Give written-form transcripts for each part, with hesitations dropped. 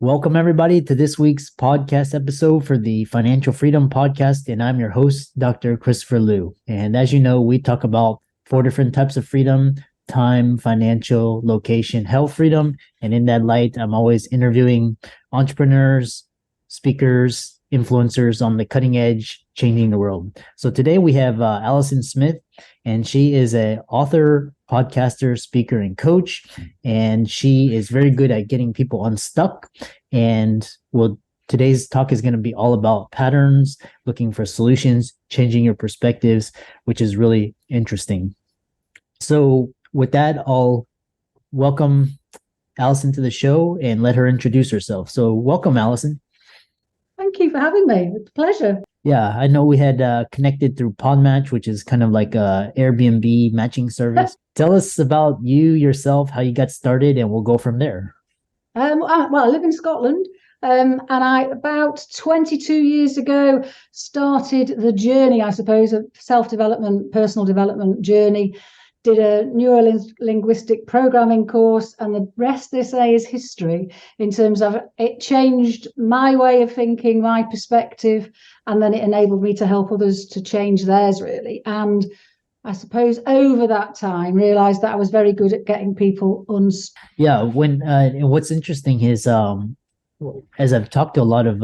Welcome, everybody, to this week's podcast episode for the Financial Freedom Podcast. And I'm your host, Dr. Christopher Liu. And as you know, we talk about 4 different types of freedom: time, financial, location, health freedom. And in that light, I'm always interviewing entrepreneurs, speakers, influencers on the cutting edge, changing the world. So today we have Alison Smith, and she is an author, podcaster, speaker, and coach. And she is very good at getting people unstuck. And today's talk is going to be all about patterns, looking for solutions, changing your perspectives, which is really interesting. So with that, I'll welcome Alison to the show and let her introduce herself. So welcome, Alison. Thank you for having me. It's a pleasure. Yeah, I know we had connected through Podmatch, which is kind of like a Airbnb matching service. Tell us about you, yourself, how you got started, and we'll go from there. I live in Scotland, and I, about 22 years ago, started the journey, I suppose, of self-development, personal development journey. Did a neuro-linguistic programming course, and the rest, they say, is history in terms of it changed my way of thinking, my perspective, and then it enabled me to help others to change theirs, really. And I suppose over that time, realized that I was very good at getting people unstuck. Yeah, what's interesting is as I've talked to a lot of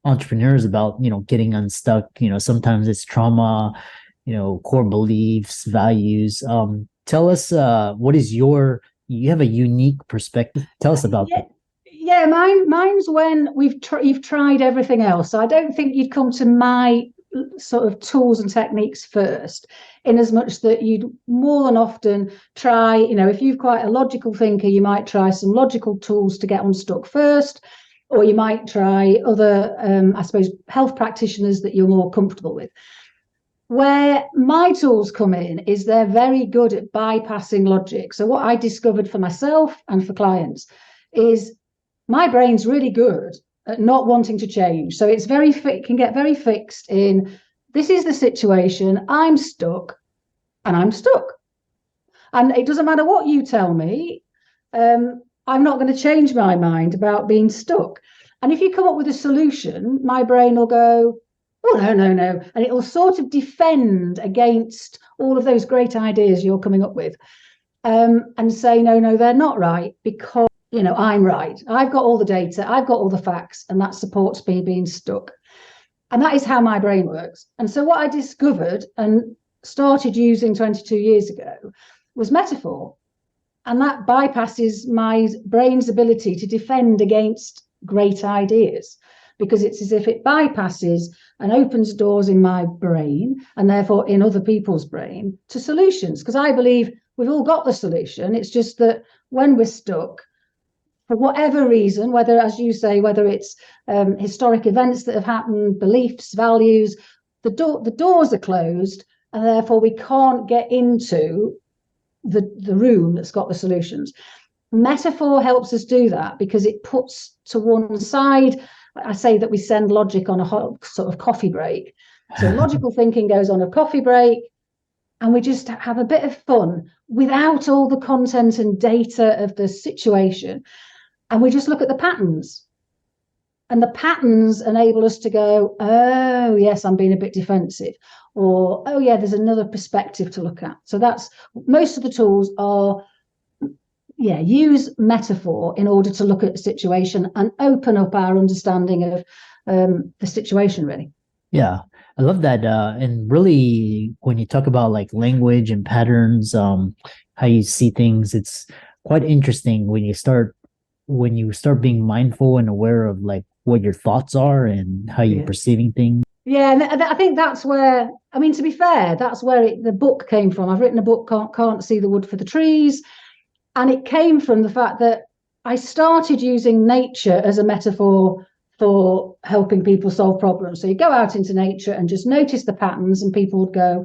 entrepreneurs about, getting unstuck, sometimes it's trauma, core beliefs, values. Tell us, what is you have a unique perspective. Tell us about that. Yeah, mine's when you've tried everything else. So I don't think you'd come to my sort of tools and techniques first, in as much that you'd more than often try, if you're quite a logical thinker, you might try some logical tools to get unstuck first, or you might try other, I suppose, health practitioners that you're more comfortable with. Where my tools come in is they're very good at bypassing logic. So what I discovered for myself and for clients is my brain's really good at not wanting to change. So it can get very fixed in, this is the situation, I'm stuck, and I'm stuck. And it doesn't matter what you tell me, I'm not going to change my mind about being stuck. And if you come up with a solution, my brain will go, oh, no. And it will sort of defend against all of those great ideas you're coming up with, and say, no, they're not right, because I'm right. I've got all the data, I've got all the facts, and that supports me being stuck. And that is how my brain works. And so what I discovered and started using 22 years ago was metaphor. And that bypasses my brain's ability to defend against great ideas, because it's as if it bypasses and opens doors in my brain, and therefore in other people's brain, to solutions. Because I believe we've all got the solution. It's just that when we're stuck, for whatever reason, whether, as you say, whether it's historic events that have happened, beliefs, values, the doors are closed, and therefore we can't get into the room that's got the solutions. Metaphor helps us do that, because it puts to one side, I say that we send logic on a sort of coffee break. So logical thinking goes on a coffee break, and we just have a bit of fun without all the content and data of the situation. And we just look at the patterns. And the patterns enable us to go, oh, yes, I'm being a bit defensive. Or, oh, yeah, there's another perspective to look at. So that's, most of the tools are, use metaphor in order to look at the situation and open up our understanding of the situation, really. Yeah, I love that. And really, when you talk about like language and patterns, how you see things, it's quite interesting when you start being mindful and aware of like what your thoughts are and how you're perceiving things. Yeah, and I think that's where, to be fair, that's where the book came from. I've written a book, Can't See the Wood for the Trees. And it came from the fact that I started using nature as a metaphor for helping people solve problems. So you go out into nature and just notice the patterns, and people would go,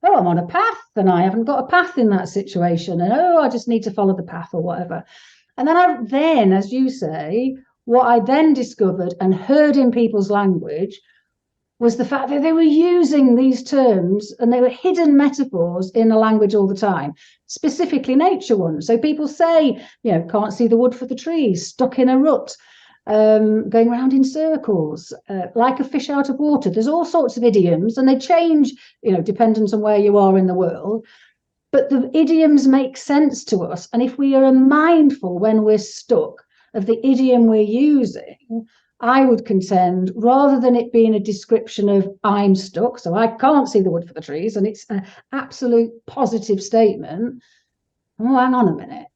oh, I'm on a path, and I haven't got a path in that situation. And, oh, I just need to follow the path or whatever. And then, as you say, what I then discovered and heard in people's language was the fact that they were using these terms and they were hidden metaphors in the language all the time, specifically nature ones. So people say, can't see the wood for the trees, stuck in a rut, going around in circles, like a fish out of water. There's all sorts of idioms, and they change, dependent on where you are in the world. But the idioms make sense to us. And if we are mindful when we're stuck of the idiom we're using, I would contend, rather than it being a description of I'm stuck, so I can't see the wood for the trees, and it's an absolute positive statement. Oh, hang on a minute.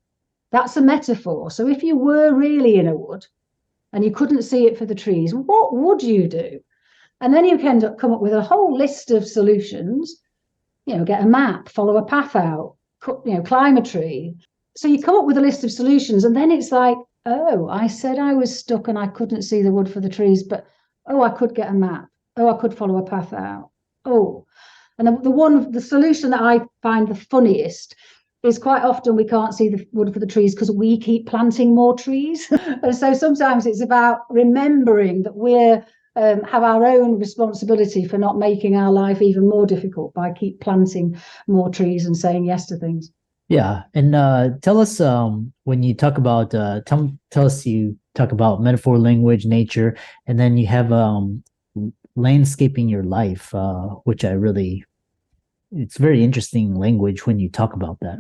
That's a metaphor. So if you were really in a wood and you couldn't see it for the trees, what would you do? And then you can come up with a whole list of solutions. Get a map, follow a path out, climb a tree. So you come up with a list of solutions, and then it's like, oh, I said I was stuck and I couldn't see the wood for the trees, but I could get a map. I could follow a path out. And the solution that I find the funniest is quite often we can't see the wood for the trees because we keep planting more trees. And so sometimes it's about remembering that we're have our own responsibility for not making our life even more difficult by keep planting more trees and saying yes to things. Yeah, and tell us when you talk about tell us you talk about metaphor, language, nature, and then you have landscaping your life, which it's very interesting language when you talk about that.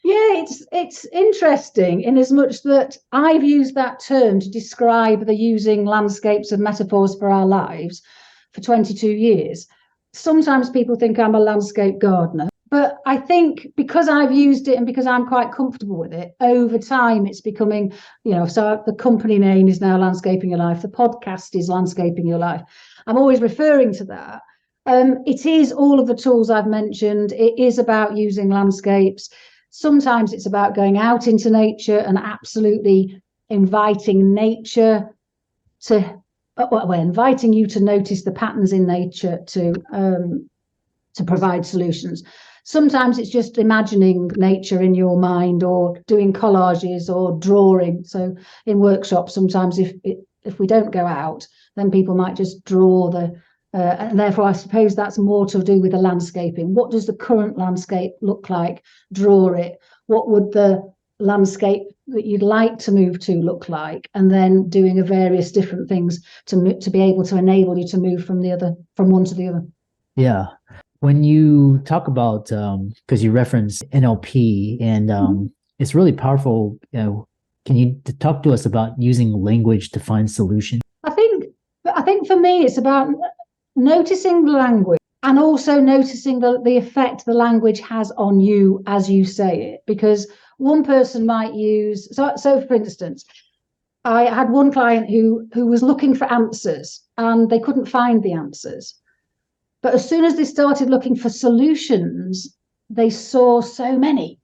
Yeah, it's interesting in as much that I've used that term to describe the using landscapes and metaphors for our lives for 22 years. Sometimes people think I'm a landscape gardener, but I think because I've used it and because I'm quite comfortable with it, over time it's becoming, so the company name is now Landscaping Your Life. The podcast is Landscaping Your Life. I'm always referring to that. It is all of the tools I've mentioned. It is about using landscapes. Sometimes it's about going out into nature and absolutely inviting nature we're inviting you to notice the patterns in nature to provide solutions. Sometimes it's just imagining nature in your mind or doing collages or drawing. So in workshops, sometimes if we don't go out, then people might just draw and therefore, I suppose that's more to do with the landscaping. What does the current landscape look like? Draw it. What would the landscape that you'd like to move to look like? And then doing a various different things to be able to enable you to move from one to the other. Yeah. When you talk about, because you reference NLP and it's really powerful, can you talk to us about using language to find solutions? I think for me, it's about noticing the language and also noticing the effect the language has on you as you say it. Because one person might use, so for instance, I had one client who was looking for answers and they couldn't find the answers. But as soon as they started looking for solutions, they saw so many.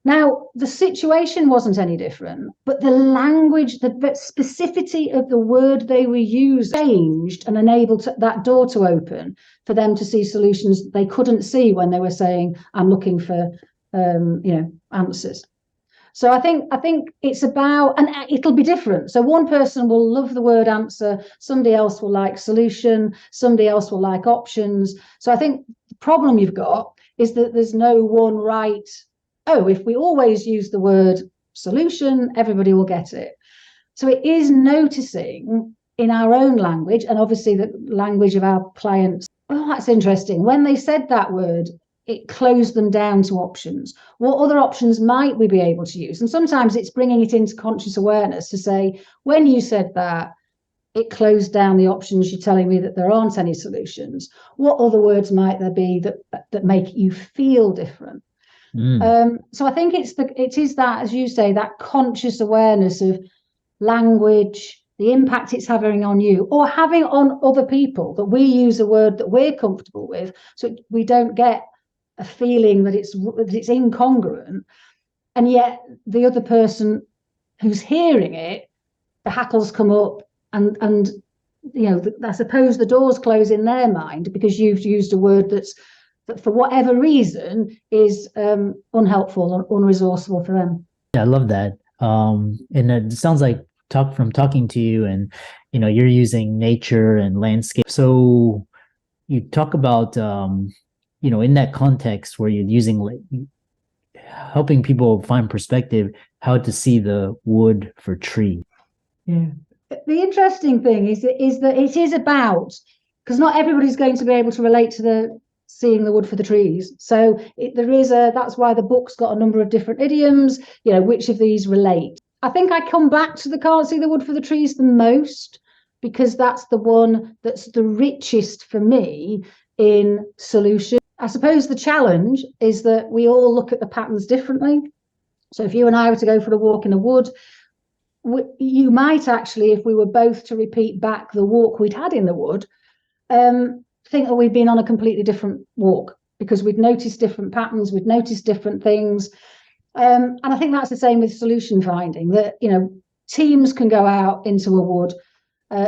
Now, the situation wasn't any different, but the language, the specificity of the word they were using changed and enabled that door to open for them to see solutions they couldn't see when they were saying, I'm looking for, answers. So I think it's about, and it'll be different. So one person will love the word answer, somebody else will like solution, somebody else will like options. So I think the problem you've got is that there's no one right, if we always use the word solution, everybody will get it. So it is noticing in our own language, and obviously the language of our clients. Oh, that's interesting. When they said that word, it closed them down to options. What other options might we be able to use? And sometimes it's bringing it into conscious awareness to say, when you said that, it closed down the options. You're telling me that there aren't any solutions. What other words might there be that make you feel different? So I think it is that, as you say, that conscious awareness of language, the impact it's having on you or having on other people, that we use a word that we're comfortable with, so we don't get a feeling that it's incongruent, and yet the other person who's hearing it, the hackles come up, and I suppose the doors close in their mind because you've used a word that for whatever reason is unhelpful or unresourceful for them. Yeah, I love that. And it sounds like talking to you, and you're using nature and landscape. So you talk about in that context where you're using helping people find perspective, how to see the wood for tree. Yeah. The interesting thing is that it is about, because not everybody's going to be able to relate to the seeing the wood for the trees. So that's why the book's got a number of different idioms, which of these relate. I think I come back to the can't see the wood for the trees the most, because that's the one that's the richest for me in solution. I suppose the challenge is that we all look at the patterns differently. So if you and I were to go for a walk in a wood, you might actually, if we were both to repeat back the walk we'd had in the wood, think that we'd been on a completely different walk, because we'd noticed different patterns, we'd noticed different things. And I think that's the same with solution finding, that, teams can go out into a wood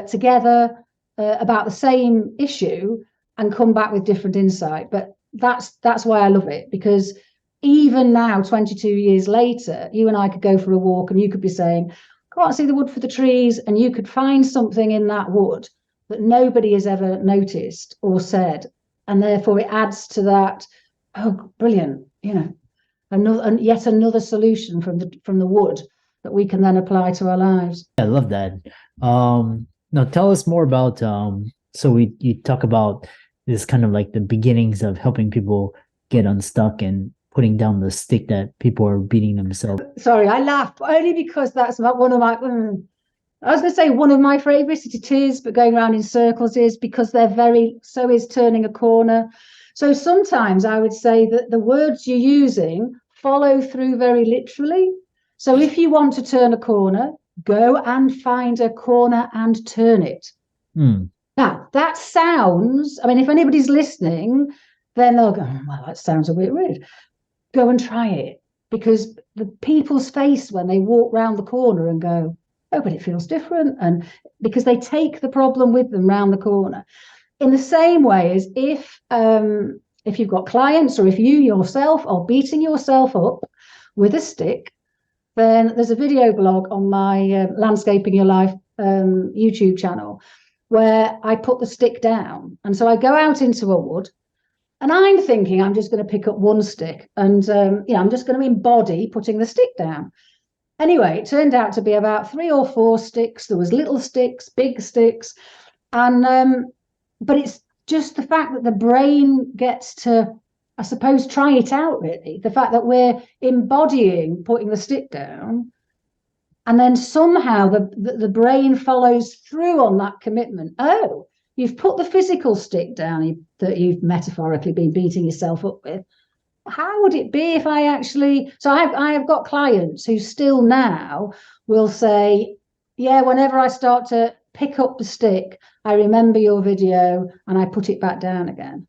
together about the same issue and come back with different insight. But that's why I love it, because even now, 22 years later, you and I could go for a walk and you could be saying, can't see the wood for the trees, and you could find something in that wood that nobody has ever noticed or said, and therefore it adds to that, oh, brilliant, yet another solution from the wood that we can then apply to our lives. I love that. Now tell us more about so you talk about this kind of like the beginnings of helping people get unstuck and putting down the stick that people are beating themselves. Sorry, I laugh only because that's one of my I was going to say one of my favorites, it is, but going around in circles is because so is turning a corner. So sometimes I would say that the words you're using follow through very literally. So if you want to turn a corner, go and find a corner and turn it. Now, that sounds, if anybody's listening, then they'll go, well, that sounds a bit weird. Go and try it, because the people's face when they walk round the corner and go, oh, but it feels different, and because they take the problem with them round the corner. In the same way as if you've got clients, or if you yourself are beating yourself up with a stick, then there's a video blog on my Landscaping Your Life YouTube channel where I put the stick down. And so I go out into a wood, and I'm thinking I'm just going to pick up one stick and, I'm just going to embody putting the stick down. Anyway, it turned out to be about 3 or 4 sticks. There was little sticks, big sticks. And, but it's just the fact that the brain gets to, I suppose, try it out, really. The fact that we're embodying putting the stick down, and then somehow the brain follows through on that commitment. Oh, you've put the physical stick down that you've metaphorically been beating yourself up with. How would it be if I actually... So I have got clients who still now will say, yeah, whenever I start to pick up the stick, I remember your video and I put it back down again.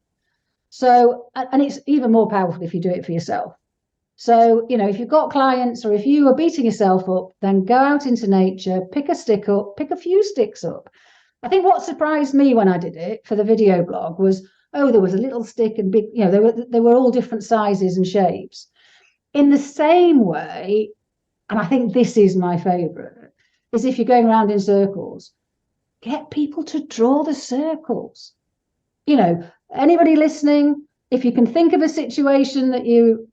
So, and it's even more powerful if you do it for yourself. So, if you've got clients, or if you are beating yourself up, then go out into nature, pick a stick up, pick a few sticks up. I think what surprised me when I did it for the video blog was, oh, there was a little stick and big, they were all different sizes and shapes. In the same way, and I think this is my favorite, is if you're going around in circles, get people to draw the circles. Anybody listening, if you can think of a situation that you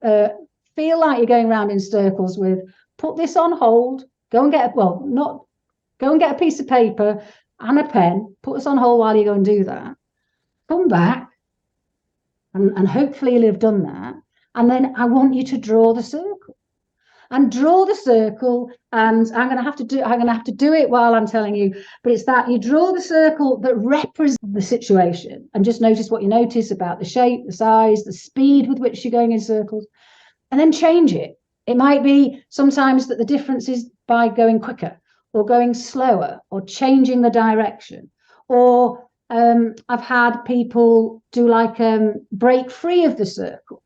feel like you're going around in circles with, put this on hold, go and get a piece of paper and a pen, put this on hold while you go and do that. Come back, and hopefully you'll have done that. And then I want you to draw the circle. And draw the circle, and I'm going to have to do it while I'm telling you, but it's that you draw the circle that represents the situation, and just notice what you notice about the shape, the size, the speed with which you're going in circles, and then change it. It might be sometimes that the difference is by going quicker or going slower or changing the direction. Or I've had people do break free of the circle.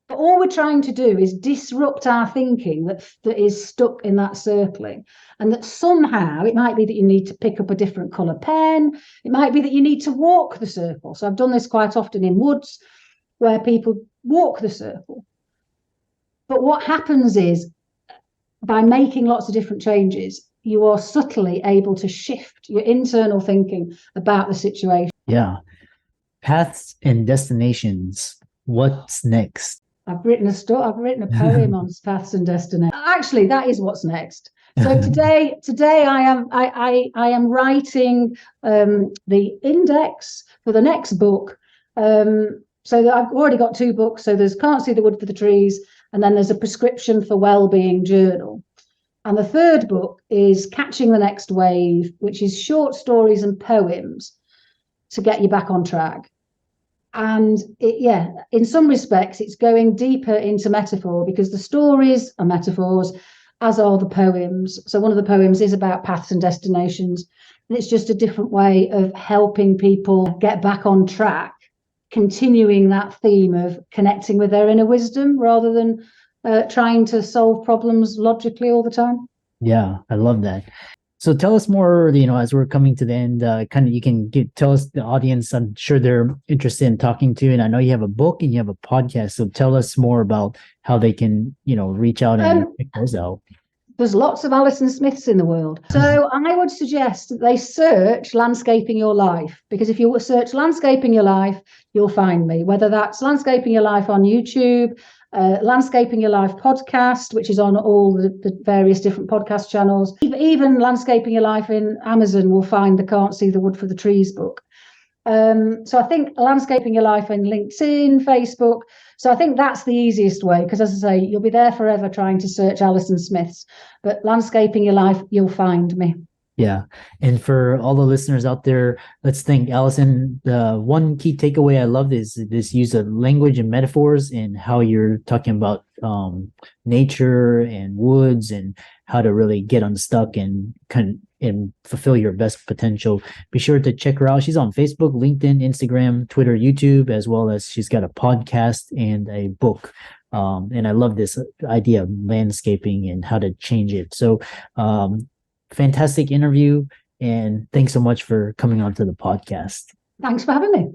But all we're trying to do is disrupt our thinking that is stuck in that circling, and that somehow it might be that you need to pick up a different colour pen. It might be that you need to walk the circle. So I've done this quite often in woods where people walk the circle. But what happens is, by making lots of different changes, you are subtly able to shift your internal thinking about the situation. Yeah. Paths and destinations. What's next? I've written a poem on paths and destinations. Actually, that is what's next. So today I am writing the index for the next book. So that I've already got 2 books. So there's Can't See the Wood for the Trees, and then there's a prescription for well-being journal. And the 3rd book is Catching the Next Wave, which is short stories and poems to get you back on track. And in some respects, it's going deeper into metaphor, because the stories are metaphors, as are the poems. So one of the poems is about paths and destinations, and it's just a different way of helping people get back on track, continuing that theme of connecting with their inner wisdom rather than trying to solve problems logically all the time. Yeah, I love that. So tell us more, as we're coming to the end, you can tell us, the audience, I'm sure they're interested in talking to you. And I know you have a book and you have a podcast. So tell us more about how they can, reach out and pick those out. There's lots of Alison Smiths in the world. So I would suggest that they search Landscaping Your Life, because if you search Landscaping Your Life, you'll find me, whether that's Landscaping Your Life on YouTube, Landscaping Your Life podcast, which is on all the various different podcast channels. Even Landscaping Your Life in Amazon will find the Can't See the Wood for the Trees book. So I think Landscaping Your Life in LinkedIn, Facebook. So I think that's the easiest way, because as I say, you'll be there forever trying to search Alison Smiths, but Landscaping Your Life, you'll find me. Yeah. And for all the listeners out there, let's think, Alison, the one key takeaway I loved is this use of language and metaphors, and how you're talking about nature and woods and how to really get unstuck and fulfill your best potential. Be sure to check her out. She's on Facebook, LinkedIn, Instagram, Twitter, YouTube, as well as she's got a podcast and a book. And I love this idea of landscaping and how to change it. So, fantastic interview, and thanks so much for coming on to the podcast. Thanks for having me.